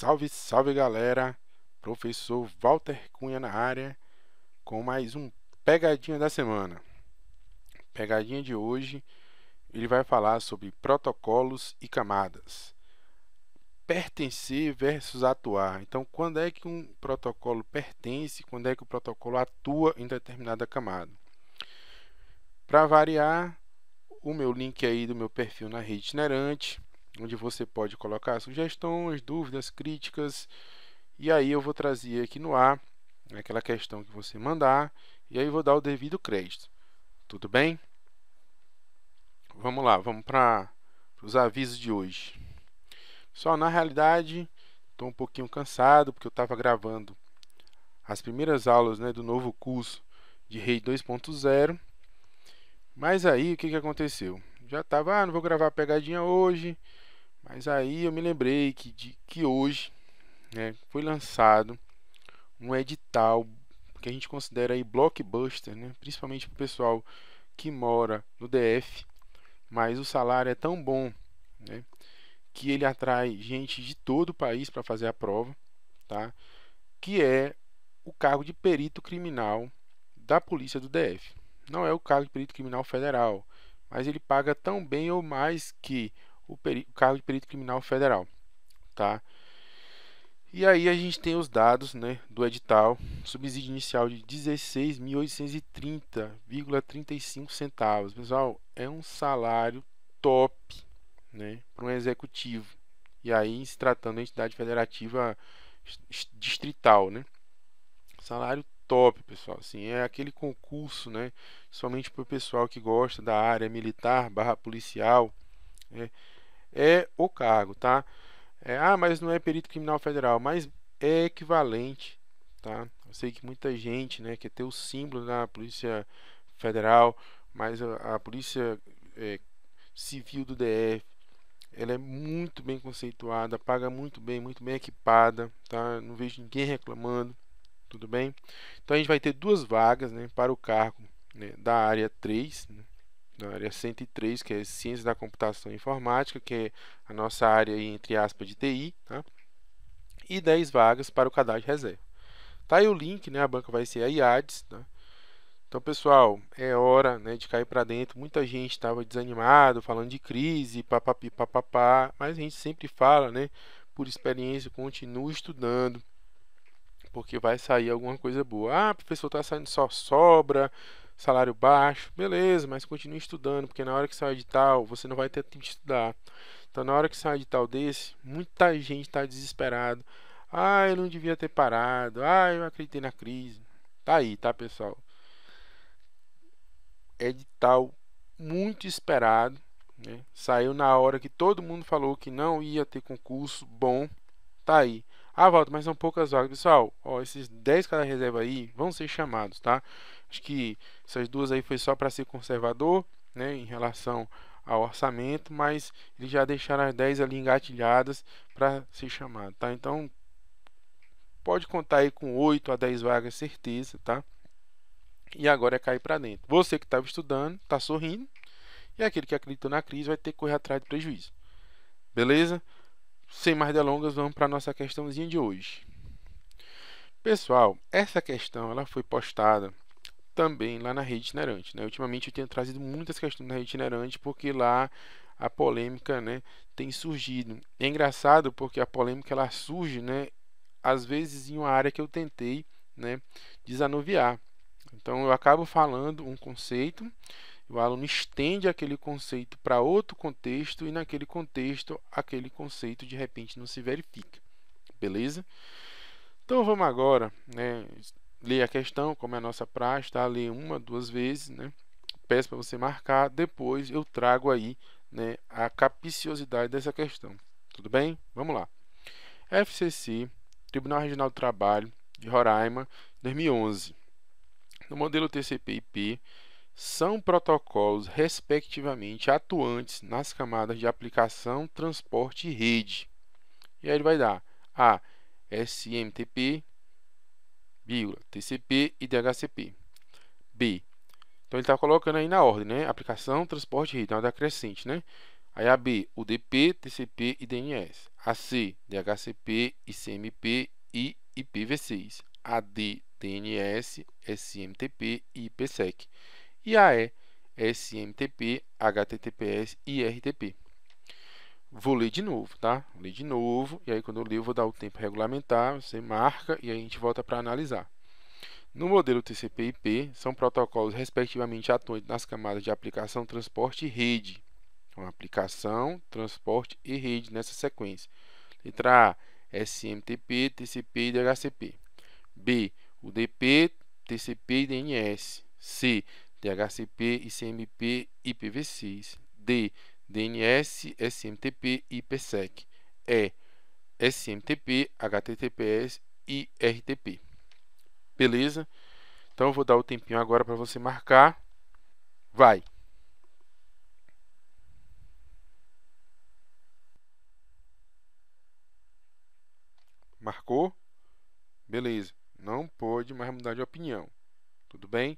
Salve, salve galera! Professor Walter Cunha na área com mais um Pegadinha da Semana. Pegadinha de hoje, ele vai falar sobre protocolos e camadas. Pertencer versus atuar. Então, quando é que um protocolo pertence, quando é que o protocolo atua em determinada camada? Para variar, o meu link aí do meu perfil na Rede Itinerante, onde você pode colocar sugestões, dúvidas, críticas. E aí eu vou trazer aqui no ar aquela questão que você mandar e aí vou dar o devido crédito. Tudo bem? Vamos lá, vamos para os avisos de hoje. Só na realidade, estou um pouquinho cansado porque eu estava gravando as primeiras aulas, do novo curso de Rede 2.0. Mas aí o que aconteceu? Já estava, não vou gravar a pegadinha hoje, mas aí eu me lembrei que hoje foi lançado um edital que a gente considera aí blockbuster, principalmente para o pessoal que mora no DF, mas o salário é tão bom, que ele atrai gente de todo o país para fazer a prova, tá? Que é o cargo de perito criminal da Polícia do DF. Não é o cargo de perito criminal federal, mas ele paga tão bem ou mais que o cargo de perito criminal federal, tá? E aí a gente tem os dados, do edital, subsídio inicial de 16.830,35 centavos. Pessoal, é um salário top, para um executivo. E aí, se tratando de entidade federativa distrital, salário top, pessoal. Assim, é aquele concurso, somente para o pessoal que gosta da área militar / policial, é o cargo, tá? Mas não é perito criminal federal, mas é equivalente, tá? Eu sei que muita gente, quer ter o símbolo da Polícia Federal, mas a Polícia Civil do DF, ela é muito bem conceituada, paga muito bem equipada, tá? Não vejo ninguém reclamando, tudo bem? Então a gente vai ter duas vagas, para o cargo, da área 3, da área 103, que é Ciência da Computação e Informática, que é a nossa área aí, entre aspas, de TI, tá? E 10 vagas para o cadastro de reserva. Tá aí o link, a banca vai ser a IADES, tá? Então, pessoal, é hora, de cair para dentro. Muita gente estava desanimado, falando de crise, papapi, papapá, mas a gente sempre fala, por experiência, continue estudando, porque vai sair alguma coisa boa. Professor, está saindo só sobra, salário baixo, beleza, mas continue estudando, porque na hora que sair de edital, você não vai ter tempo de estudar. Então, na hora que sair de edital desse, muita gente está desesperado. Eu não devia ter parado. Eu acreditei na crise. Tá aí, tá, pessoal? Edital muito esperado, saiu na hora que todo mundo falou que não ia ter concurso bom. Tá aí. Walter, mas são poucas vagas. Pessoal, esses 10 cada reserva aí vão ser chamados, tá? Acho que essas duas aí foi só para ser conservador, em relação ao orçamento, mas eles já deixaram as 10 ali engatilhadas para ser chamado, tá? Então, pode contar aí com 8 a 10 vagas, certeza, tá? E agora é cair para dentro. Você que estava estudando, está sorrindo, e aquele que acreditou na crise vai ter que correr atrás do prejuízo. Beleza? Sem mais delongas, vamos para a nossa questãozinha de hoje. Pessoal, essa questão ela foi postada também lá na Rede Itinerante. Ultimamente eu tenho trazido muitas questões na Rede Itinerante porque lá a polêmica tem surgido. É engraçado porque a polêmica ela surge às vezes em uma área que eu tentei desanuviar. Então eu acabo falando um conceito, o aluno estende aquele conceito para outro contexto e naquele contexto aquele conceito de repente não se verifica. Beleza? Então vamos agora ler a questão, como é a nossa praxe, tá? Ler uma, duas vezes, Peço para você marcar, depois eu trago aí a capciosidade dessa questão. Tudo bem? Vamos lá. FCC, Tribunal Regional do Trabalho de Roraima, 2011. No modelo TCP/IP, são protocolos, respectivamente, atuantes nas camadas de aplicação, transporte e rede. E aí ele vai dar A, SMTP, TCP e DHCP. B. Então ele está colocando aí na ordem, aplicação, transporte e rede, na ordem crescente, Aí a B, UDP, TCP e DNS. A C, DHCP, ICMP e IPv6. A D, DNS, SMTP e IPsec. E a E, SMTP, HTTPS e RTP. Vou ler de novo, tá? Vou ler de novo, e aí quando eu ler eu vou dar o tempo regulamentar, você marca e aí a gente volta para analisar. No modelo TCP/IP, são protocolos respectivamente atuantes nas camadas de aplicação, transporte e rede. Então, aplicação, transporte e rede nessa sequência. Letra A, SMTP, TCP e DHCP. B, UDP, TCP e DNS. C, DHCP, ICMP e IPv6. D, DNS, SMTP e IPsec. E, SMTP, HTTPS e RTP. Beleza? Então eu vou dar o tempinho agora para você marcar. Vai. Marcou? Beleza. Não pode mais mudar de opinião. Tudo bem?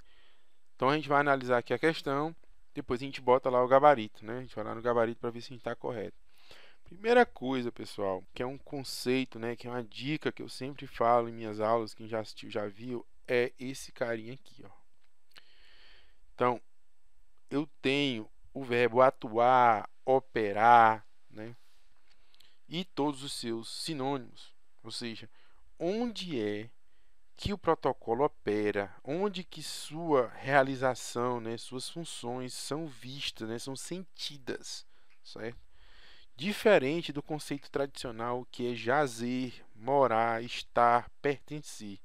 Então a gente vai analisar aqui a questão. Depois a gente bota lá o gabarito, né? A gente vai lá no gabarito para ver se a gente está correto. Primeira coisa, pessoal, que é um conceito, né? Que é uma dica que eu sempre falo em minhas aulas, quem já assistiu já viu, é esse carinha aqui, ó. Então, eu tenho o verbo atuar, operar, né? E todos os seus sinônimos. Ou seja, onde é que o protocolo opera, onde que sua realização, né, suas funções são vistas, né, são sentidas, certo? Diferente do conceito tradicional que é jazer, morar, estar, pertencer.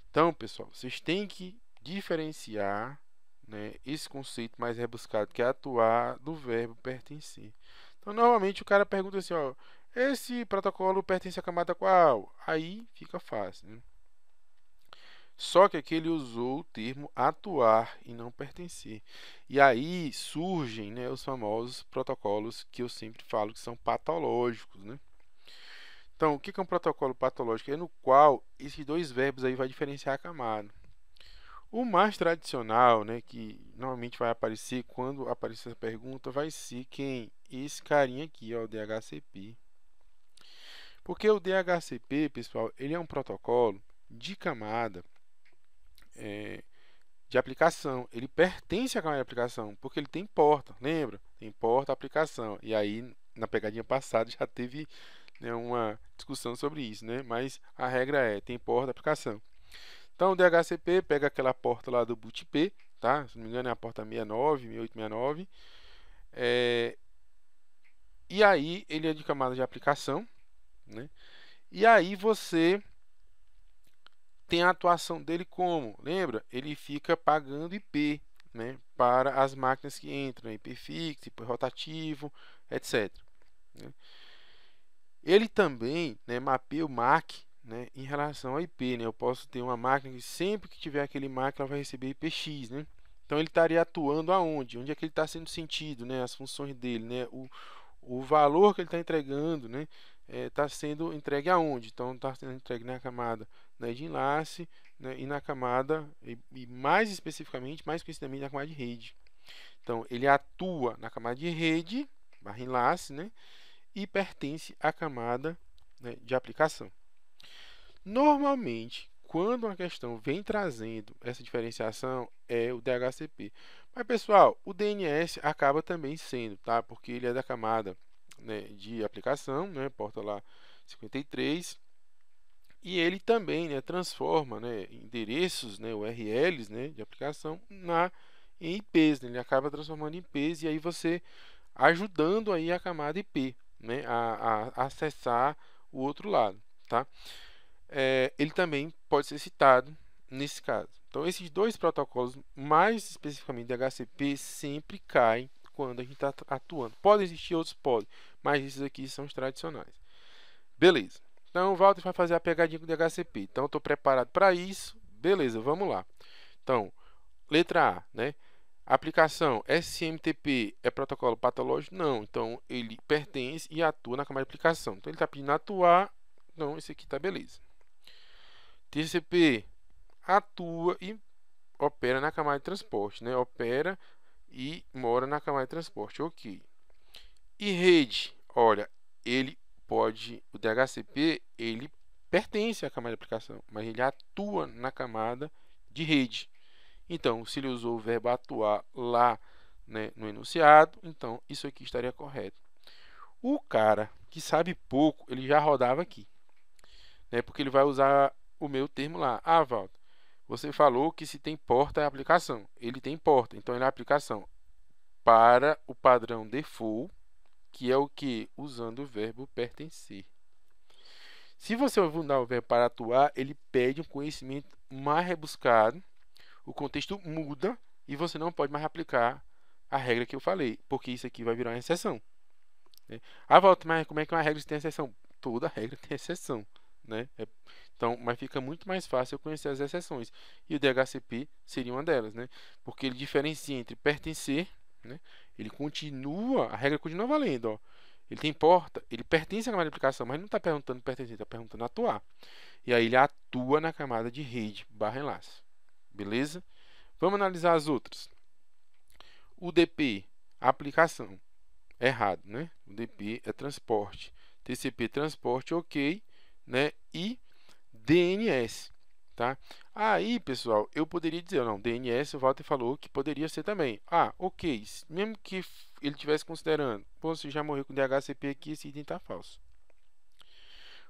Então, pessoal, vocês têm que diferenciar, né, esse conceito mais rebuscado que é atuar do verbo pertencer. Então, normalmente o cara pergunta assim, ó, esse protocolo pertence à camada qual? Aí fica fácil, né? Só que aqui ele usou o termo atuar e não pertencer. E aí surgem, né, os famosos protocolos que eu sempre falo que são patológicos, né? Então, o que é um protocolo patológico? É no qual esses dois verbos aí vai diferenciar a camada. O mais tradicional, né, que normalmente vai aparecer quando aparecer essa pergunta, vai ser quem? Esse carinha aqui, ó, o DHCP. Porque o DHCP, pessoal, ele é um protocolo de camada de aplicação. Ele pertence à camada de aplicação, porque ele tem porta, lembra? Tem porta, aplicação. E aí, na pegadinha passada, já teve, né, uma discussão sobre isso, né? Mas a regra é, tem porta, aplicação. Então, o DHCP pega aquela porta lá do bootp, tá? Se não me engano, é a porta 69, 6869. E aí, ele é de camada de aplicação, né? E aí, você tem a atuação dele como? Lembra? Ele fica pagando IP, né, para as máquinas que entram, IP fixo, IP rotativo, etc. Né? Ele também, né, mapeia o MAC, né, em relação ao IP. Né? Eu posso ter uma máquina que sempre que tiver aquele MAC, ela vai receber IPX. Né? Então, ele estaria atuando aonde? Onde é que ele está sendo sentido, né? As funções dele, né? O valor que ele está entregando, né? Está sendo entregue aonde? Então, está sendo entregue na camada, né, de enlace, né, e na camada, e mais especificamente, mais conhecidamente, na camada de rede. Então, ele atua na camada de rede, barra enlace, né, e pertence à camada, né, de aplicação. Normalmente, quando uma questão vem trazendo essa diferenciação, é o DHCP. Mas, pessoal, o DNS acaba também sendo, tá? Porque ele é da camada, né, de aplicação, né, porta lá 53, e ele também, né, transforma, né, endereços, né, URLs, né, de aplicação em IPs, né? Ele acaba transformando em IPs e aí você ajudando aí a camada IP, né, a acessar o outro lado, tá? Ele também pode ser citado nesse caso. Então, esses dois protocolos, mais especificamente DHCP, sempre caem quando a gente está atuando. Podem existir outros? Podem, mas esses aqui são os tradicionais. Beleza. Então, o Walter vai fazer a pegadinha com o DHCP. Então, eu estou preparado para isso. Beleza, vamos lá. Então, letra A, né? Aplicação SMTP é protocolo patológico? Não. Então, ele pertence e atua na camada de aplicação. Então, ele está pedindo atuar. Então, esse aqui está beleza. TCP atua e opera na camada de transporte, né? Opera e mora na camada de transporte, ok. E rede, olha, o DHCP, ele pertence à camada de aplicação, mas ele atua na camada de rede. Então, se ele usou o verbo atuar lá, né, no enunciado, então isso aqui estaria correto. O cara que sabe pouco, ele já rodava aqui, né, porque ele vai usar o meu termo lá. Ah, Valdo, você falou que se tem porta é aplicação. Ele tem porta, então ele é aplicação para o padrão default, que é o que? Usando o verbo pertencer. Se você mudar o verbo para atuar, ele pede um conhecimento mais rebuscado, o contexto muda e você não pode mais aplicar a regra que eu falei, porque isso aqui vai virar uma exceção, né? Ah, Walter, mas como é que uma regra tem exceção? Toda regra tem exceção, né? Então, mas fica muito mais fácil eu conhecer as exceções. E o DHCP seria uma delas, né? Porque ele diferencia entre pertencer, né? Ele continua, a regra continua valendo, ó. Ele tem porta, ele pertence à camada de aplicação, mas não está perguntando pertencer, está perguntando atuar. E aí ele atua na camada de rede barra enlace. Beleza? Vamos analisar as outras. O DP, aplicação. Errado, né? O DP é transporte. TCP, transporte, ok, né? E DNS, tá? Aí, pessoal, eu poderia dizer, não, DNS, o Walter falou que poderia ser também. Ah, ok, mesmo que ele estivesse considerando, pô, você já morreu com DHCP aqui, esse item está falso.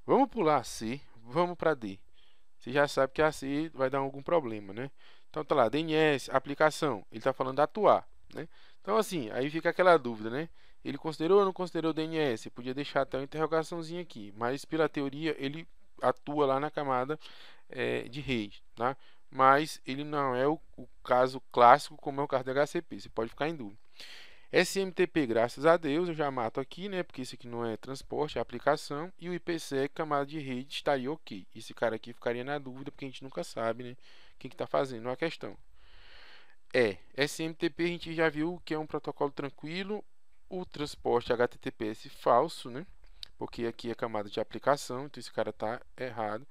Vamos pular C, vamos para D. Você já sabe que a C vai dar algum problema, né? Então, tá lá, DNS, aplicação, ele está falando de atuar, né? Então, assim, aí fica aquela dúvida, né? Ele considerou ou não considerou o DNS? Podia deixar até uma interrogaçãozinha aqui, mas pela teoria ele atua lá na camada de rede, tá? Mas ele não é o caso clássico como é o caso do HCP, você pode ficar em dúvida. SMTP, graças a Deus, eu já mato aqui, né? Porque isso aqui não é transporte, é aplicação. E o IPsec, camada de rede, estaria ok. Esse cara aqui ficaria na dúvida, porque a gente nunca sabe, né? Quem que está fazendo a questão. SMTP a gente já viu que é um protocolo tranquilo. O transporte HTTPS falso, né? Porque aqui é camada de aplicação, então esse cara está errado.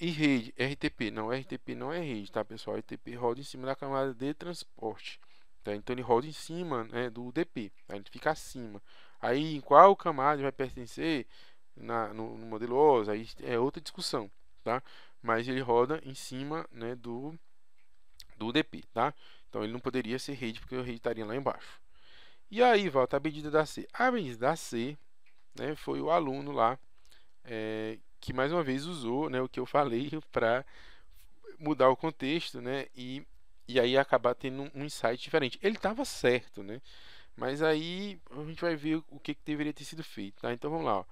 E rede, RTP. Não, RTP não é rede, tá, pessoal? RTP roda em cima da camada de transporte. Tá? Então ele roda em cima, né, do DP. Tá? Ele fica acima. Aí em qual camada vai pertencer no modelo OSI? Aí é outra discussão, tá? Mas ele roda em cima, né, do DP, tá? Então ele não poderia ser rede porque o rede estaria lá embaixo. E aí volta a medida da C. A medida da C, né, foi o aluno lá que mais uma vez usou, né, o que eu falei para mudar o contexto, né, e aí acabar tendo um insight diferente. Ele estava certo, né, mas aí a gente vai ver o que deveria ter sido feito, tá? Então vamos lá, ó.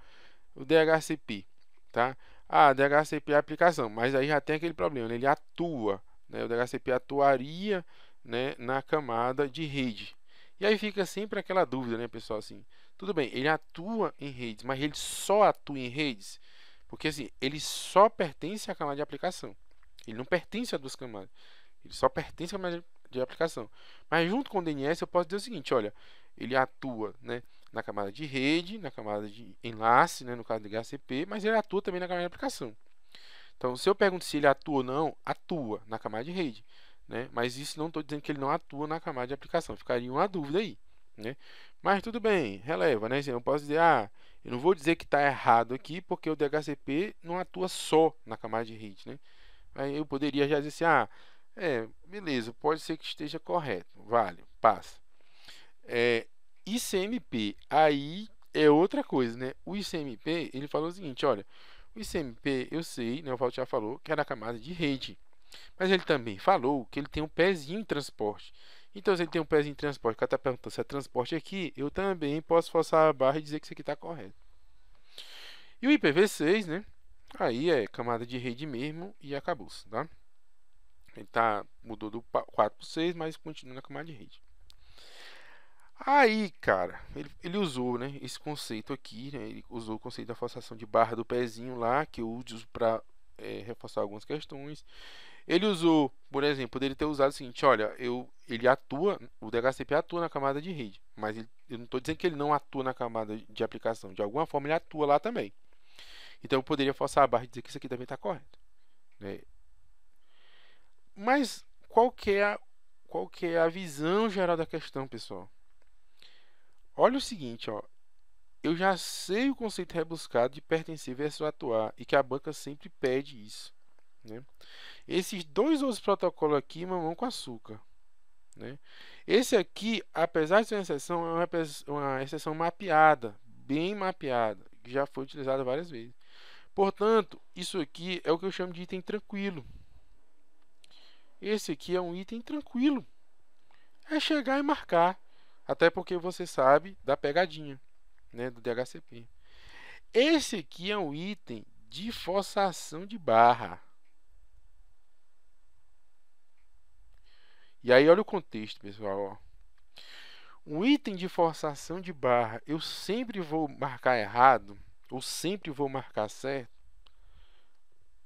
O DHCP, tá? Ah, DHCP é a aplicação, mas aí já tem aquele problema, né? Ele atua, né? O DHCP atuaria, né, na camada de rede. E aí fica sempre aquela dúvida, né, pessoal, assim, tudo bem, ele atua em redes, mas ele só atua em redes, porque assim, ele só pertence à camada de aplicação. Ele não pertence a duas camadas. Ele só pertence à camada de aplicação. Mas junto com o DNS eu posso dizer o seguinte, olha, ele atua, né, na camada de rede, na camada de enlace, né, no caso do HCP, mas ele atua também na camada de aplicação. Então, se eu pergunto se ele atua ou não, atua na camada de rede, né? Mas isso não estou dizendo que ele não atua na camada de aplicação. Ficaria uma dúvida aí, né? Mas tudo bem, releva, né? Eu posso dizer, eu não vou dizer que está errado aqui, porque o DHCP não atua só na camada de rede, né? Aí eu poderia já dizer assim, beleza, pode ser que esteja correto, vale, passa. ICMP, aí é outra coisa, né? O ICMP, ele falou o seguinte, olha, o ICMP, eu sei, né, o Valdir já falou que era a camada de rede, mas ele também falou que ele tem um pezinho em transporte. Então, se ele tem um pezinho em transporte, o cara está perguntando se é transporte aqui, eu também posso forçar a barra e dizer que isso aqui está correto. E o IPv6, né? Aí é camada de rede mesmo e acabou-se, tá? Ele mudou do 4 para 6, mas continua na camada de rede. Aí, cara, ele usou, né, esse conceito aqui, né, ele usou o conceito da forçação de barra do pezinho lá, que eu uso para reforçar algumas questões. Ele usou, por exemplo, poderia ter usado o seguinte, olha, ele atua, o DHCP atua na camada de rede, mas eu não estou dizendo que ele não atua na camada de aplicação, de alguma forma ele atua lá também. Então eu poderia forçar a barra e dizer que isso aqui também está correto, né? Mas qual que é a visão geral da questão, pessoal? Olha o seguinte, ó. Eu já sei o conceito rebuscado de pertencer versus atuar e que a banca sempre pede isso, né? Esses dois outros protocolos aqui, mamão com açúcar, né? Esse aqui, apesar de ser uma exceção, é uma exceção mapeada, bem mapeada, que já foi utilizada várias vezes. Portanto, isso aqui é o que eu chamo de item tranquilo. Esse aqui é um item tranquilo. É chegar e marcar. Até porque você sabe da pegadinha, né, do DHCP. Esse aqui é um item de forçação de barra. E aí olha o contexto, pessoal. Ó. Um item de forçação de barra, eu sempre vou marcar errado ou sempre vou marcar certo.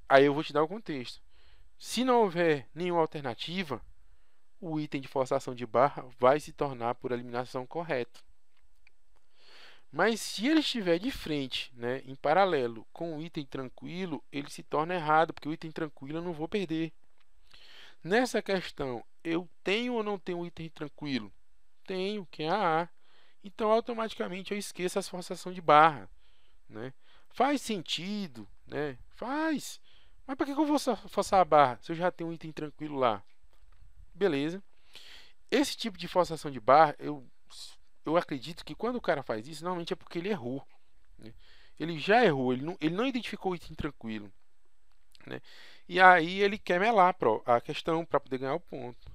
Aí eu vou te dar o contexto. Se não houver nenhuma alternativa, o item de forçação de barra vai se tornar por eliminação correto. Mas se ele estiver de frente, né, em paralelo com o item tranquilo, ele se torna errado, porque o item tranquilo eu não vou perder. Nessa questão, eu tenho ou não tenho um item tranquilo? Tenho, que é a A. Então, automaticamente, eu esqueço as forçação de barra. Né? Faz sentido, né? Faz. Mas para que eu vou forçar a barra se eu já tenho um item tranquilo lá? Beleza. Esse tipo de forçação de barra, eu acredito que quando o cara faz isso, normalmente é porque ele errou. Né? Ele já errou, ele não identificou o item tranquilo. Né? E aí ele quer melar a questão para poder ganhar o ponto.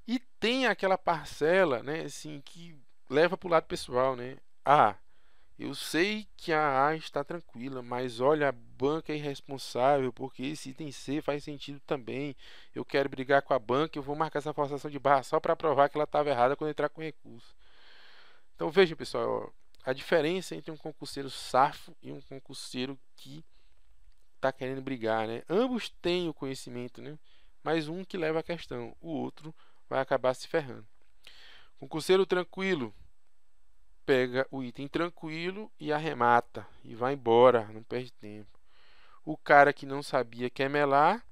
E tem aquela parcela, né, assim, que leva para o lado pessoal, né? Ah, eu sei que a A está tranquila, mas olha, a banca é irresponsável porque esse item C faz sentido também. Eu quero brigar com a banca, eu vou marcar essa forçação de barra só para provar que ela estava errada quando entrar com recurso. Então veja, pessoal, a diferença entre um concurseiro safo e um concurseiro que está querendo brigar, né? Ambos têm o conhecimento, né? Mas um que leva a questão, o outro vai acabar se ferrando. Concurseiro tranquilo, pega o item tranquilo e arremata e vai embora, não perde tempo. O cara que não sabia quer melar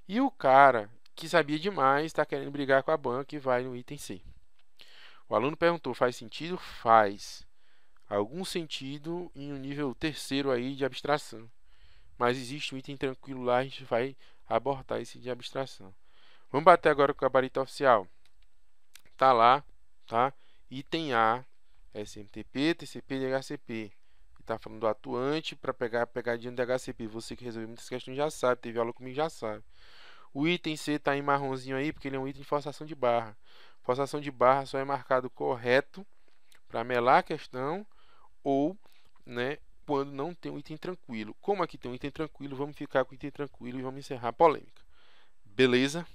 e o cara que sabia demais está querendo brigar com a banca e vai no item C. O aluno perguntou, faz sentido? Faz. Algum sentido em um nível terceiro aí de abstração. Mas existe um item tranquilo lá, a gente vai abordar esse de abstração. Vamos bater agora com o gabarito oficial. Tá lá, tá? Item A, SMTP, TCP e DHCP. Está falando do atuante para pegar a pegadinha do DHCP. Você que resolveu muitas questões já sabe, teve aula comigo já sabe. O item C está em marronzinho aí porque ele é um item de forçação de barra. Forçação de barra só é marcado correto para melar a questão ou, né, quando não tem um item tranquilo. Como aqui tem um item tranquilo, vamos ficar com o item tranquilo e vamos encerrar a polêmica. Beleza?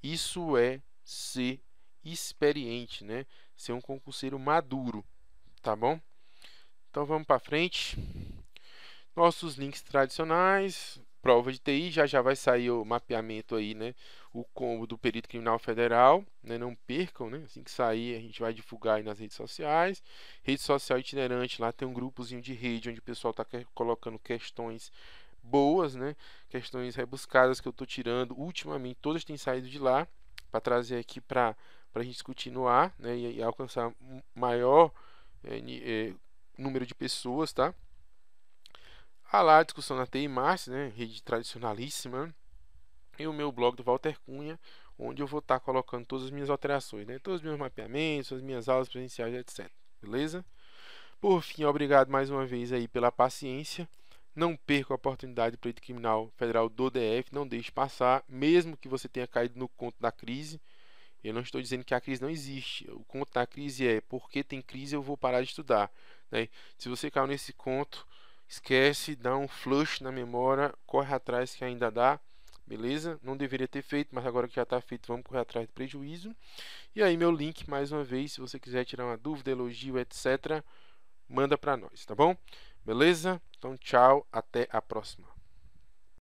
Isso é ser experiente, né? Ser um concurseiro maduro, tá bom? Então vamos para frente. Nossos links tradicionais, prova de TI, já vai sair o mapeamento aí, né? O combo do perito criminal federal, né? Não percam, né? Assim que sair, a gente vai divulgar aí nas redes sociais. Rede social itinerante, lá tem um grupozinho de rede onde o pessoal está colocando questões boas, né? Questões rebuscadas que eu estou tirando. Ultimamente, todas têm saído de lá para trazer aqui para a gente discutir no ar, né? E alcançar um maior número de pessoas, tá? Lá a discussão na TI Márcia, né? Rede tradicionalíssima. E o meu blog do Walter Cunha, onde eu vou estar colocando todas as minhas alterações, né? Todos os meus mapeamentos, as minhas aulas presenciais, etc. Beleza? Por fim, obrigado mais uma vez aí pela paciência. Não perca a oportunidade do Perito Criminal Federal do DF, não deixe passar, mesmo que você tenha caído no conto da crise. Eu não estou dizendo que a crise não existe. O conto da crise é porque tem crise eu vou parar de estudar. Né? Se você caiu nesse conto, esquece, dá um flush na memória, corre atrás que ainda dá. Beleza? Não deveria ter feito, mas agora que já está feito, vamos correr atrás do prejuízo. E aí meu link, mais uma vez, se você quiser tirar uma dúvida, elogio, etc., manda para nós, tá bom? Beleza? Então, tchau, até a próxima.